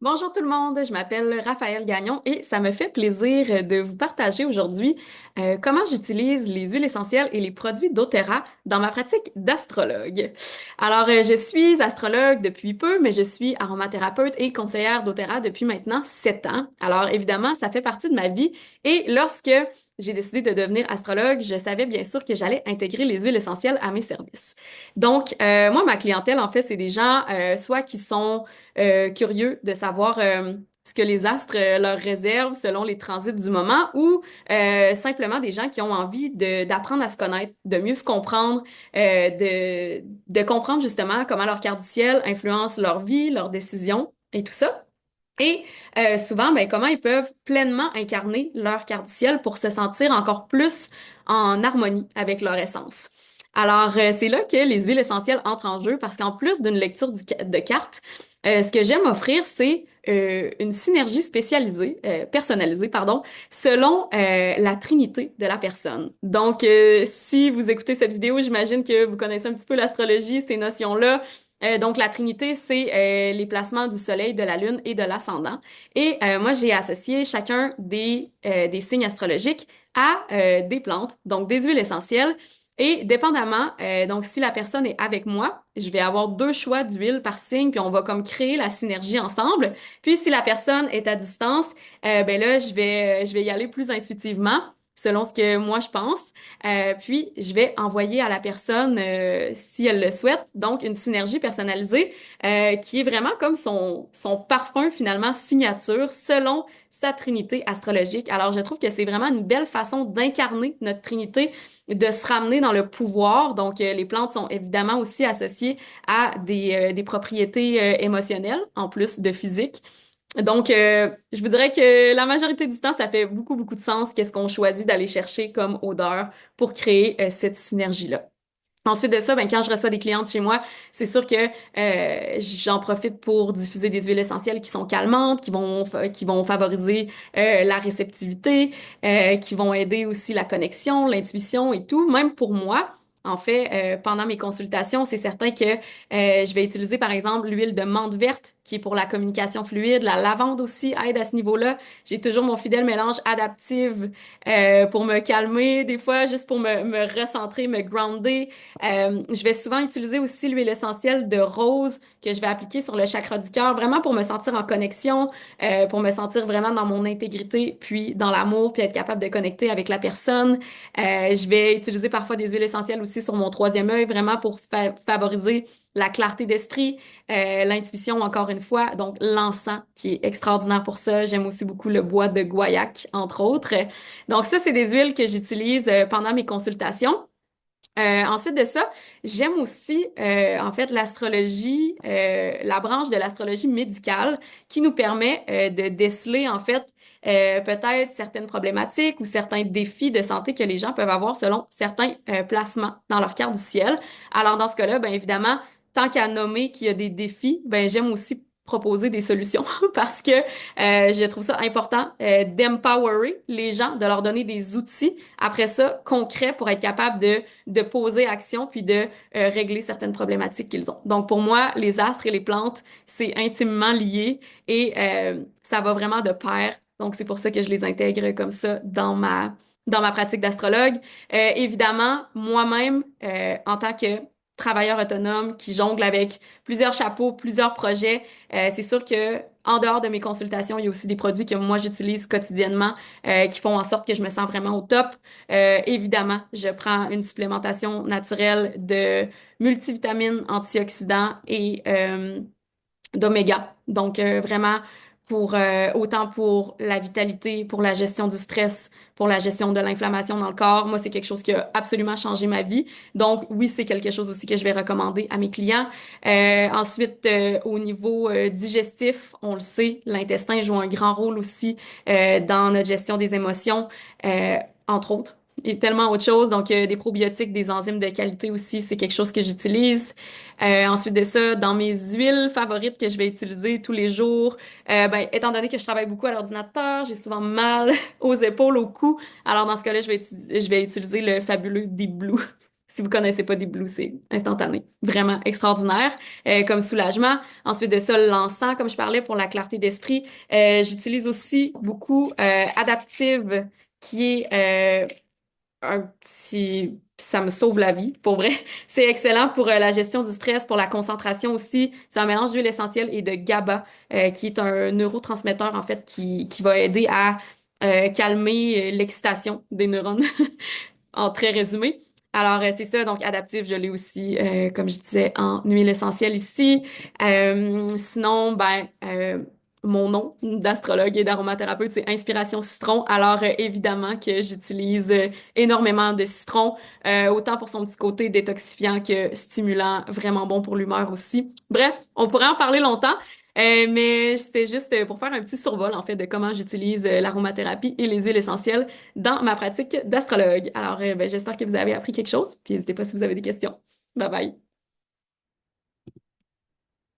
Bonjour tout le monde, je m'appelle Raphaël Gagnon et ça me fait plaisir de vous partager aujourd'hui comment j'utilise les huiles essentielles et les produits doTERRA dans ma pratique d'astrologue. Alors, je suis astrologue depuis peu, mais je suis aromathérapeute et conseillère doTERRA depuis maintenant 7 ans. Alors, évidemment, ça fait partie de ma vie et lorsque j'ai décidé de devenir astrologue, je savais bien sûr que j'allais intégrer les huiles essentielles à mes services. Donc, moi, ma clientèle, en fait, c'est des gens soit qui sont curieux de savoir ce que les astres leur réservent selon les transits du moment ou simplement des gens qui ont envie d'apprendre à se connaître, de mieux se comprendre, de comprendre justement comment leur carte du ciel influence leur vie, leurs décisions et tout ça. Et souvent, ben, comment ils peuvent pleinement incarner leur carte du ciel pour se sentir encore plus en harmonie avec leur essence. Alors, c'est là que les huiles essentielles entrent en jeu parce qu'en plus d'une lecture de cartes, ce que j'aime offrir, c'est une synergie spécialisée, personnalisée, pardon, selon la trinité de la personne. Donc, si vous écoutez cette vidéo, j'imagine que vous connaissez un petit peu l'astrologie, ces notions-là. Donc, la trinité, c'est les placements du soleil, de la lune et de l'ascendant. Et moi, j'ai associé chacun des signes astrologiques à des plantes, donc des huiles essentielles. Et dépendamment, donc si la personne est avec moi, je vais avoir deux choix d'huile par signe, puis on va comme créer la synergie ensemble. Puis si la personne est à distance, ben là, je vais y aller plus intuitivement, selon ce que moi je pense. Puis je vais envoyer à la personne, si elle le souhaite, donc une synergie personnalisée qui est vraiment comme son parfum finalement signature selon sa trinité astrologique. Alors je trouve que c'est vraiment une belle façon d'incarner notre trinité, de se ramener dans le pouvoir. Donc les plantes sont évidemment aussi associées à des propriétés émotionnelles en plus de physique. Donc, je vous dirais que la majorité du temps, ça fait beaucoup, beaucoup de sens qu'est-ce qu'on choisit d'aller chercher comme odeur pour créer cette synergie-là. Ensuite de ça, ben, quand je reçois des clientes chez moi, c'est sûr que j'en profite pour diffuser des huiles essentielles qui sont calmantes, qui vont favoriser la réceptivité, qui vont aider aussi la connexion, l'intuition et tout. Même pour moi, en fait, pendant mes consultations, c'est certain que je vais utiliser par exemple l'huile de menthe verte qui est pour la communication fluide. La lavande aussi aide à ce niveau-là. J'ai toujours mon fidèle mélange adaptive pour me calmer, des fois juste pour me recentrer, me grounder. Je vais souvent utiliser aussi l'huile essentielle de rose que je vais appliquer sur le chakra du cœur, vraiment pour me sentir en connexion, pour me sentir vraiment dans mon intégrité, puis dans l'amour, puis être capable de connecter avec la personne. Je vais utiliser parfois des huiles essentielles aussi sur mon troisième œil, vraiment pour favoriser la clarté d'esprit, l'intuition encore une fois, donc l'encens qui est extraordinaire pour ça. J'aime aussi beaucoup le bois de guaiac, entre autres. Donc ça, c'est des huiles que j'utilise pendant mes consultations. Ensuite de ça, j'aime aussi en fait l'astrologie, la branche de l'astrologie médicale qui nous permet de déceler en fait peut-être certaines problématiques ou certains défis de santé que les gens peuvent avoir selon certains placements dans leur carte du ciel. Alors dans ce cas-là, ben évidemment, tant qu'à nommer qu'il y a des défis, ben j'aime aussi proposer des solutions parce que je trouve ça important d'empowerer les gens, de leur donner des outils après ça concrets pour être capable de poser action puis de régler certaines problématiques qu'ils ont. Donc pour moi, les astres et les plantes, c'est intimement lié et ça va vraiment de pair. Donc c'est pour ça que je les intègre comme ça dans ma pratique d'astrologue. Évidemment, moi-même, en tant que travailleur autonome qui jongle avec plusieurs chapeaux, plusieurs projets, c'est sûr que en dehors de mes consultations, il y a aussi des produits que moi j'utilise quotidiennement qui font en sorte que je me sens vraiment au top. Évidemment, je prends une supplémentation naturelle de multivitamines, antioxydants et d'oméga. Donc vraiment pour autant pour la vitalité, pour la gestion du stress, pour la gestion de l'inflammation dans le corps. Moi, c'est quelque chose qui a absolument changé ma vie. Donc oui, c'est quelque chose aussi que je vais recommander à mes clients. Ensuite, au niveau digestif, on le sait, l'intestin joue un grand rôle aussi dans notre gestion des émotions, euh, entre autres. Et tellement autre chose. Donc, des probiotiques, des enzymes de qualité aussi, c'est quelque chose que j'utilise. Ensuite de ça, dans mes huiles favorites que je vais utiliser tous les jours, ben, étant donné que je travaille beaucoup à l'ordinateur, j'ai souvent mal aux épaules, au cou. Alors, dans ce cas-là, je vais utiliser le fabuleux Deep Blue. Si vous connaissez pas des blues, c'est instantané. Vraiment extraordinaire comme soulagement. Ensuite de ça, l'encens, comme je parlais, pour la clarté d'esprit. J'utilise aussi beaucoup Adaptive, qui est un petit... Ça me sauve la vie, pour vrai. C'est excellent pour la gestion du stress, pour la concentration aussi. C'est un mélange d'huile essentielle et de GABA, qui est un neurotransmetteur, en fait, qui va aider à calmer l'excitation des neurones, en très résumé. Alors, c'est ça, donc adaptif, je l'ai aussi, comme je disais, en huile essentielle ici. Sinon, mon nom d'astrologue et d'aromathérapeute, c'est Inspiration Citron. Alors, évidemment que j'utilise énormément de citron, autant pour son petit côté détoxifiant que stimulant, vraiment bon pour l'humeur aussi. Bref, on pourrait en parler longtemps. Mais c'était juste pour faire un petit survol, en fait, de comment j'utilise l'aromathérapie et les huiles essentielles dans ma pratique d'astrologue. Alors, j'espère que vous avez appris quelque chose, puis n'hésitez pas si vous avez des questions. Bye bye.